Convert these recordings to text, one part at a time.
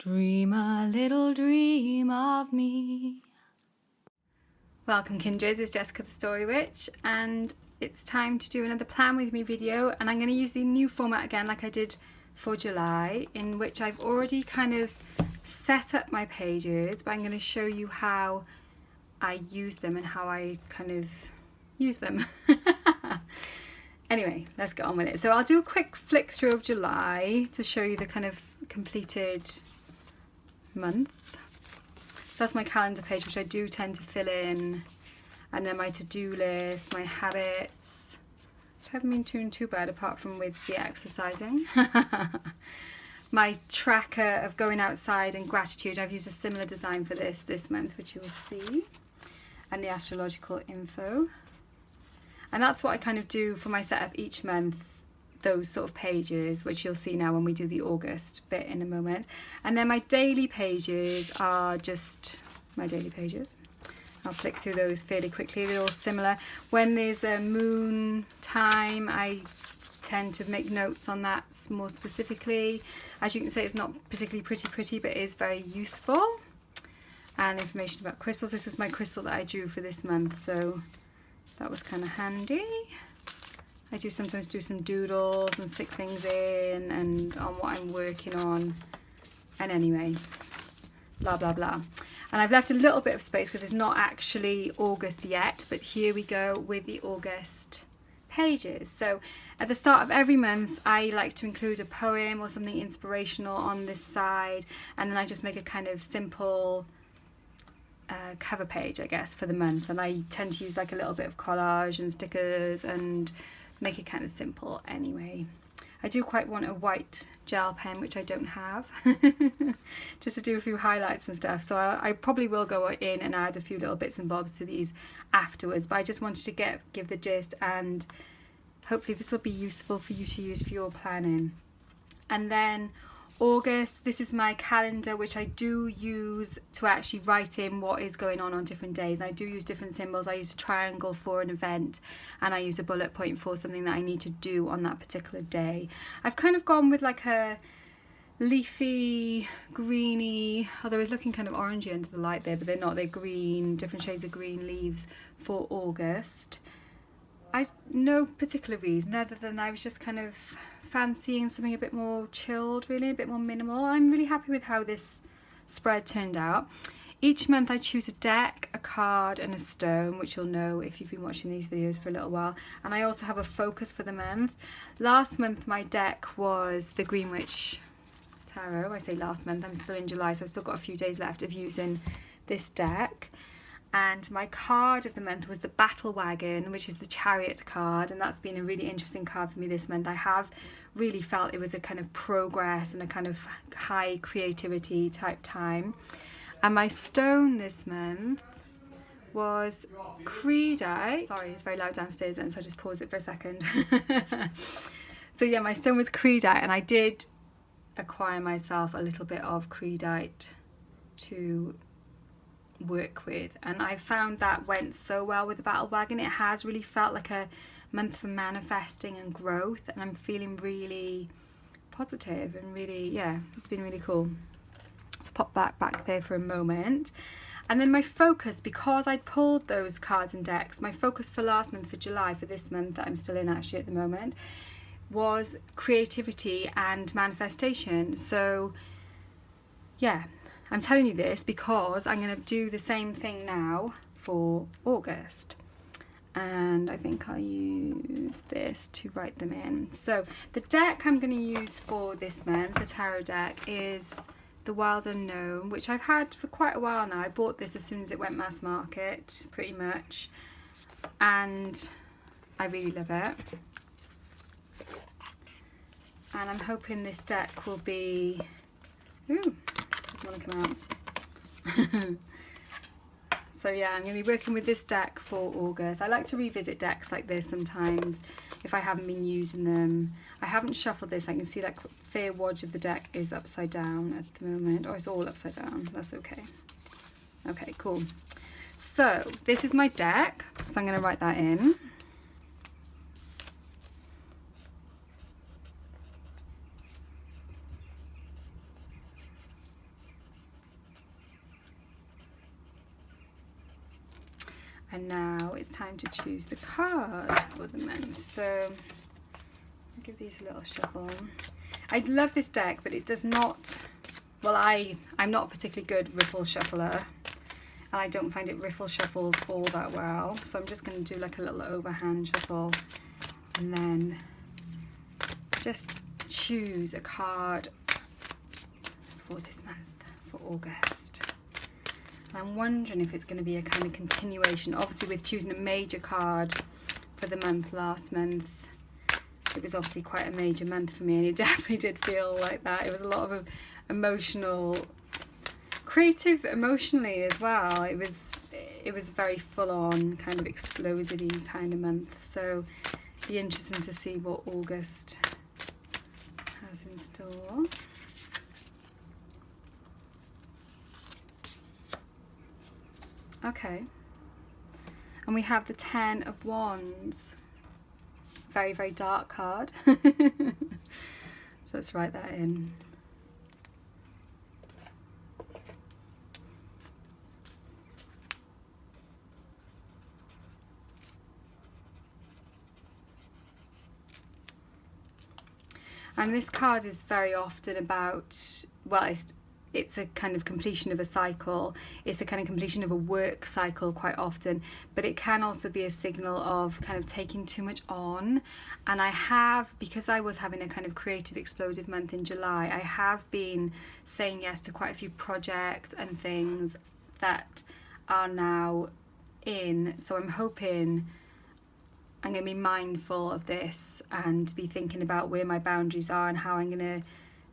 Dream a little dream of me. Welcome Kindreds, it's Jessica the Story Witch, and it's time to do another Plan With Me video, and I'm going to use the new format again like I did for July, in which I've already kind of set up my pages, but I'm going to show you how I use them and how I kind of use them. Anyway, let's get on with it. So I'll do a quick flick through of July to show you the kind of completed month. So that's my calendar page, which I do tend to fill in, and then my to-do list, my habits, which haven't been doing too bad apart from with the exercising. My tracker of going outside and gratitude, I've used a similar design for this month, which you will see, and the astrological info. And that's what I kind of do for my setup each month, those sort of pages, which you'll see now when we do the August bit in a moment. And then my daily pages are just my daily pages. I'll flick through those fairly quickly. They're all similar. When there's a moon time, I tend to make notes on that more specifically. As you can see, it's not particularly pretty, but it is very useful. And information about crystals. This was my crystal that I drew for this month, so that was kind of handy. I do sometimes do some doodles and stick things in and on what I'm working on. And anyway, blah, blah, blah. And I've left a little bit of space because it's not actually August yet, but here we go with the August pages. So at the start of every month, I like to include a poem or something inspirational on this side. And then I just make a kind of simple cover page, I guess, for the month. And I tend to use like a little bit of collage and stickers and make it kind of simple anyway. I do quite want a white gel pen, which I don't have, just to do a few highlights and stuff. So I probably will go in and add a few little bits and bobs to these afterwards, but I just wanted to give the gist, and hopefully this will be useful for you to use for your planning. And then August, this is my calendar, which I do use to actually write in what is going on different days. And I do use different symbols. I use a triangle for an event, and I use a bullet point for something that I need to do on that particular day. I've kind of gone with like a leafy, greeny, although it's looking kind of orangey under the light there, but they're not. They're green, different shades of green leaves for August. No particular reason other than I was just kind of fancying something a bit more chilled, really, a bit more minimal. I'm really happy with how this spread turned out. Each month I choose a deck, a card and a stone, which you'll know if you've been watching these videos for a little while. And I also have a focus for the month. Last month my deck was the Green Witch Tarot. I say last month, I'm still in July, so I've still got a few days left of using this deck. And my card of the month was the Battle Wagon, which is the Chariot card, and that's been a really interesting card for me this month. I have really felt it was a kind of progress and a kind of high creativity type time. And my stone this month was Creedite. Sorry, it's very loud downstairs, and so I just pause it for a second. So yeah, my stone was Creedite, and I did acquire myself a little bit of Creedite to work with, and I found that went so well with the Battle Wagon. It has really felt like a month for manifesting and growth, and I'm feeling really positive and really, yeah, it's been really cool. So pop back there for a moment. And then my focus, because I'd pulled those cards and decks, my focus for last month, for July, for this month that I'm still in actually at the moment, was creativity and manifestation. So yeah, I'm telling you this because I'm going to do the same thing now for August. And I think I'll use this to write them in. So the deck I'm going to use for this month, the tarot deck, is the Wild Unknown, which I've had for quite a while now. I bought this as soon as it went mass market, pretty much. And I really love it. And I'm hoping this deck will be... Ooh, doesn't want to come out. So yeah, I'm going to be working with this deck for August. I like to revisit decks like this sometimes if I haven't been using them. I haven't shuffled this. I can see like fair wodge of the deck is upside down at the moment. Or it's all upside down. That's okay. Okay, cool. So this is my deck. So I'm going to write that in. And now it's time to choose the card for the month. So I'll give these a little shuffle. I love this deck, but it does not, well, I'm not a particularly good riffle shuffler, and I don't find it riffle shuffles all that well. So I'm just going to do like a little overhand shuffle and then just choose a card for this month, for August. I'm wondering if it's going to be a kind of continuation. Obviously with choosing a major card for the month last month, it was obviously quite a major month for me, and it definitely did feel like that. It was a lot of emotional, creative emotionally as well. It was very full on, kind of explosive-y kind of month. So it'd be interesting to see what August has in store. Okay, and we have the 10 of Wands. Very, very dark card. So let's write that in. And this card is very often about, well, it's a kind of completion of a cycle. It's a kind of completion of a work cycle quite often, but it can also be a signal of kind of taking too much on. And I have, because I was having a kind of creative explosive month in July, I have been saying yes to quite a few projects and things that are now in. So I'm hoping I'm going to be mindful of this and be thinking about where my boundaries are and how I'm going to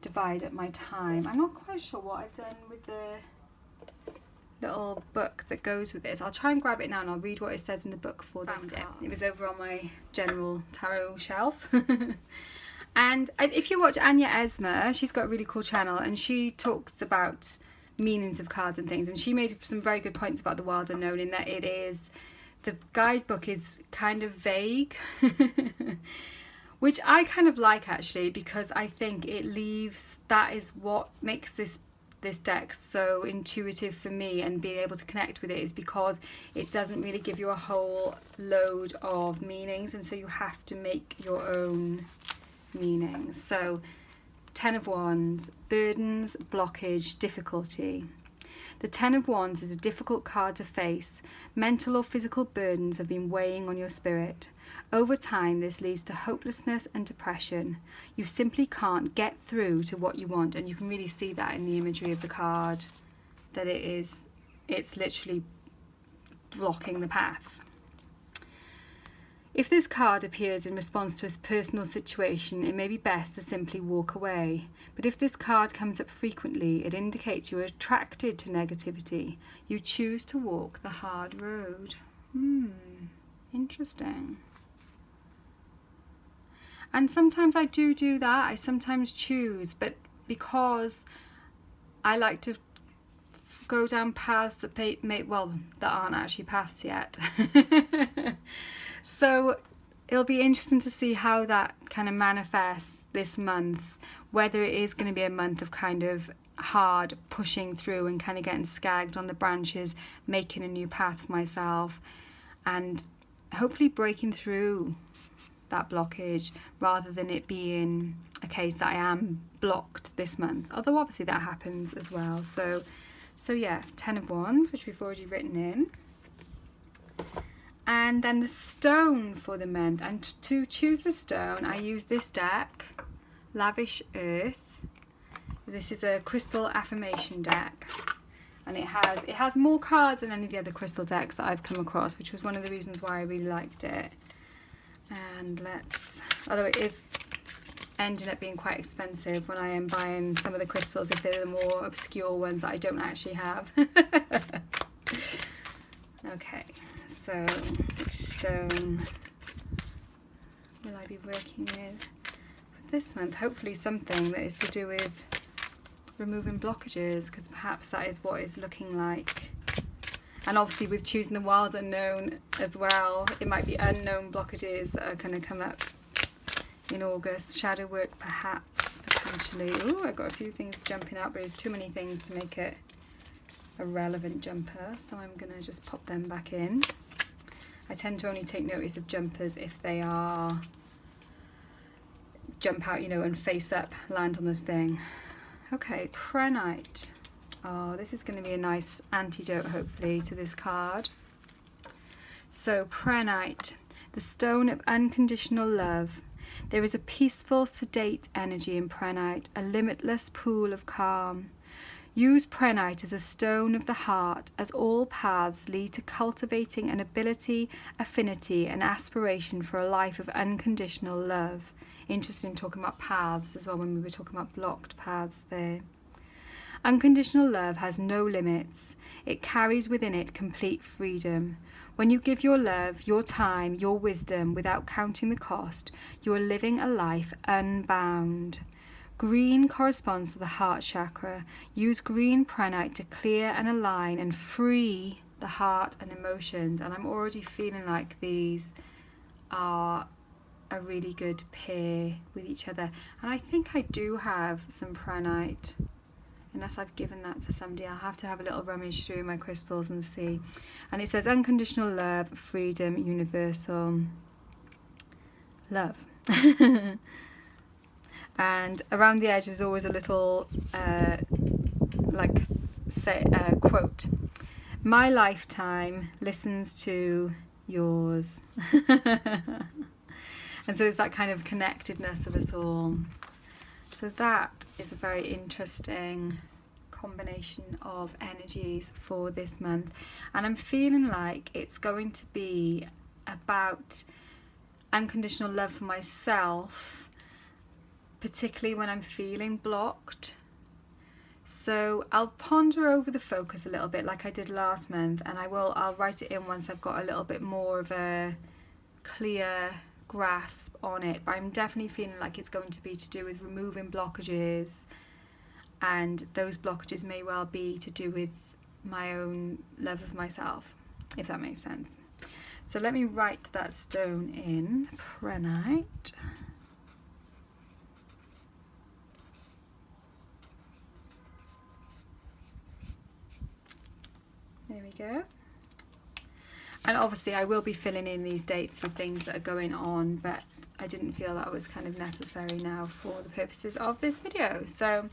divide up my time. I'm not quite sure what I've done with the little book that goes with this. I'll try and grab it now and I'll read what it says in the book for this card. It was over on my general tarot shelf. And if you watch Anya Esma, she's got a really cool channel and she talks about meanings of cards and things, and she made some very good points about the wild unknown, in that it is, the guidebook is kind of vague. Which I kind of like, actually, because I think it leaves, that is what makes this deck so intuitive for me, and being able to connect with it is because it doesn't really give you a whole load of meanings, and so you have to make your own meanings. So 10 of Wands, burdens, blockage, difficulty. The 10 of Wands is a difficult card to face. Mental or physical burdens have been weighing on your spirit. Over time, this leads to hopelessness and depression. You simply can't get through to what you want, and you can really see that in the imagery of the card, that it's literally blocking the path. If this card appears in response to a personal situation, it may be best to simply walk away. But if this card comes up frequently, it indicates you are attracted to negativity. You choose to walk the hard road. Interesting. And sometimes I do that. I sometimes choose, but because I like to go down paths that that aren't actually paths yet. So it'll be interesting to see how that kind of manifests this month, whether it is going to be a month of kind of hard pushing through and kind of getting skagged on the branches, making a new path for myself, and hopefully breaking through that blockage, rather than it being a case that I am blocked this month, although obviously that happens as well. So yeah, 10 of Wands, which we've already written in. And then the stone for the month, and to choose the stone I use this deck, Lavish Earth. This is a crystal affirmation deck, and it has more cards than any of the other crystal decks that I've come across, which was one of the reasons why I really liked it. And although it is ending up being quite expensive when I am buying some of the crystals, if they're the more obscure ones that I don't actually have. Okay, so which stone will I be working with for this month? Hopefully something that is to do with removing blockages, because perhaps that is what it's looking like. And obviously with choosing the wild unknown as well, it might be unknown blockages that are going to come up in August. Shadow work perhaps, potentially. Ooh, I've got a few things jumping out, but there's too many things to make it a relevant jumper, so I'm going to just pop them back in. I tend to only take notice of jumpers if they are jump out, you know, and face up, land on the thing. Okay, prehnite. Oh, this is going to be a nice antidote, hopefully, to this card. So, prehnite, the stone of unconditional love. There is a peaceful, sedate energy in prehnite, a limitless pool of calm. Use prehnite as a stone of the heart, as all paths lead to cultivating an ability, affinity, and aspiration for a life of unconditional love. Interesting talking about paths as well, when we were talking about blocked paths there. Unconditional love has no limits. It carries within it complete freedom. When you give your love, your time, your wisdom without counting the cost, you are living a life unbound. Green corresponds to the heart chakra. Use green prehnite to clear and align and free the heart and emotions. And I'm already feeling like these are a really good pair with each other. And I think I do have some prehnite. Unless I've given that to somebody, I'll have to have a little rummage through my crystals and see. And it says unconditional love, freedom, universal love. And around the edge is always a little quote. My lifetime listens to yours. And so it's that kind of connectedness of us all. So that is a very interesting combination of energies for this month. And I'm feeling like it's going to be about unconditional love for myself, particularly when I'm feeling blocked. So I'll ponder over the focus a little bit like I did last month, and I'll write it in once I've got a little bit more of a clear grasp on it. But I'm definitely feeling like it's going to be to do with removing blockages, and those blockages may well be to do with my own love of myself, if that makes sense. So let me write that stone in, prehnite. There we go. And obviously I will be filling in these dates with things that are going on, but I didn't feel that was kind of necessary now for the purposes of this video. So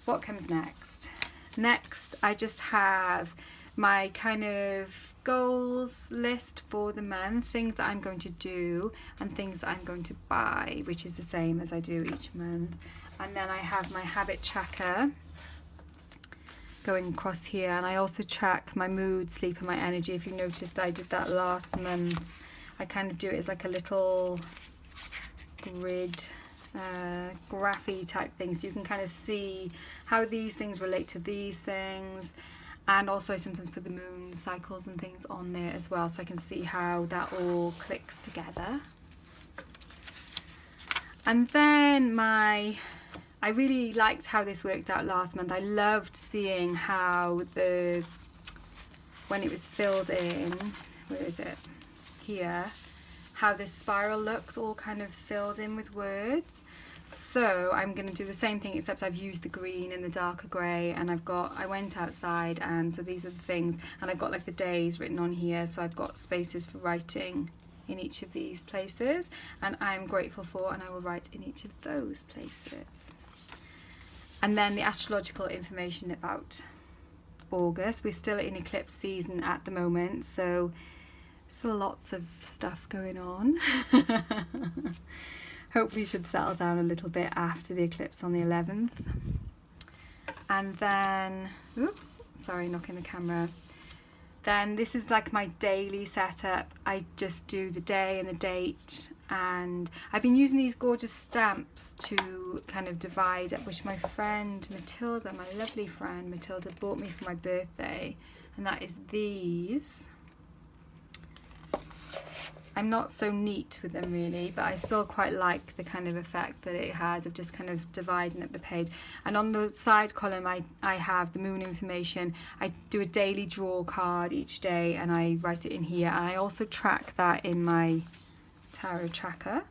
what comes next? Next, I just have my kind of goals list for the month, things that I'm going to do and things that I'm going to buy, which is the same as I do each month. And then I have my habit tracker going across here, and I also track my mood, sleep and my energy. If you noticed, I did that last month. I kind of do it as like a little grid, graphy type thing, so you can kind of see how these things relate to these things. And also I sometimes put the moon cycles and things on there as well, so I can see how that all clicks together. And then I really liked how this worked out last month. I loved seeing how when it was filled in, where is it? Here, how this spiral looks all kind of filled in with words. So I'm going to do the same thing, except I've used the green and the darker grey, and I went outside, and so these are the things, and I've got like the days written on here, so I've got spaces for writing in each of these places, and I'm grateful for, and I will write in each of those places. And then the astrological information about August. We're still in eclipse season at the moment, so still lots of stuff going on. Hopefully should settle down a little bit after the eclipse on the 11th. And then, oops, sorry, knocking the camera. Then this is like my daily setup. I just do the day and the date, and I've been using these gorgeous stamps to kind of divide up, which my friend Matilda, my lovely friend Matilda, bought me for my birthday, and that is these. I'm not so neat with them really, but I still quite like the kind of effect that it has of just kind of dividing up the page. And on the side column I have the moon information. I do a daily draw card each day and I write it in here, and I also track that in my tarot tracker.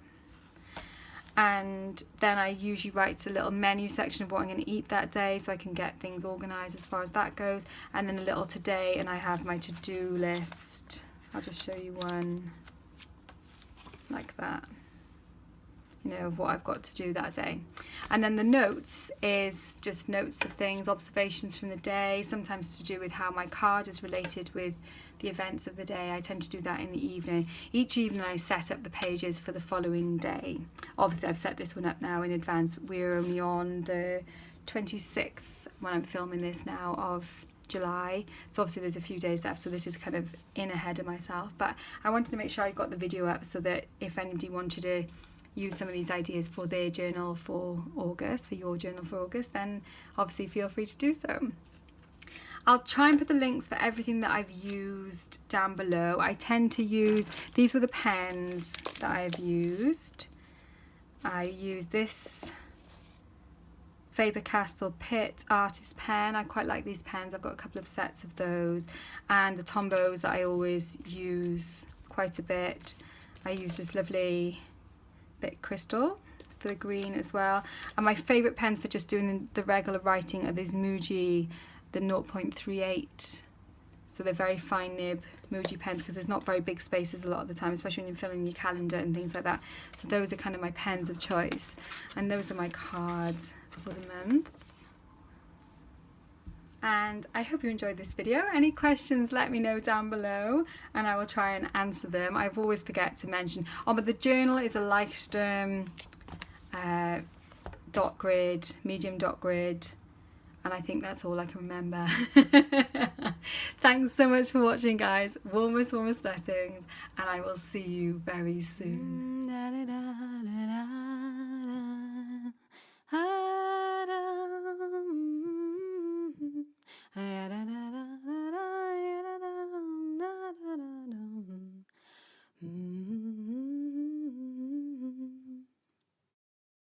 And then I usually write a little menu section of what I'm going to eat that day, so I can get things organised as far as that goes, and then a little today, and I have my to-do list I'll just show you one like that, you know, of what I've got to do that day. And then the notes is just notes of things, observations from the day, sometimes to do with how my card is related with the events of the day. I tend to do that in the evening. Each evening I set up the pages for the following day. Obviously I've set this one up now in advance. We're only on the 26th when I'm filming this now of July, so obviously there's a few days left, so this is kind of in ahead of myself, but I wanted to make sure I got the video up so that if anybody wanted to use some of these ideas for their journal for August, for your journal for August, then obviously feel free to do so. I'll try and put the links for everything that I've used down below. I tend to use, these were the pens that I've used. I use this Faber-Castell Pitt artist pen. I quite like these pens. I've got a couple of sets of those, and the Tombows that I always use quite a bit. I use this lovely bit crystal for the green as well, and my favourite pens for just doing the regular writing are these Muji, the 0.38, so they're very fine nib Muji pens, because there's not very big spaces a lot of the time, especially when you're filling your calendar and things like that. So those are kind of my pens of choice, and those are my cards for the month. And I hope you enjoyed this video. Any questions, let me know down below and I will try and answer them. I've always forget to mention, oh, but the journal is a Leuchtturm dot grid, medium dot grid, and I think that's all I can remember. Thanks so much for watching, guys. Warmest blessings, and I will see you very soon.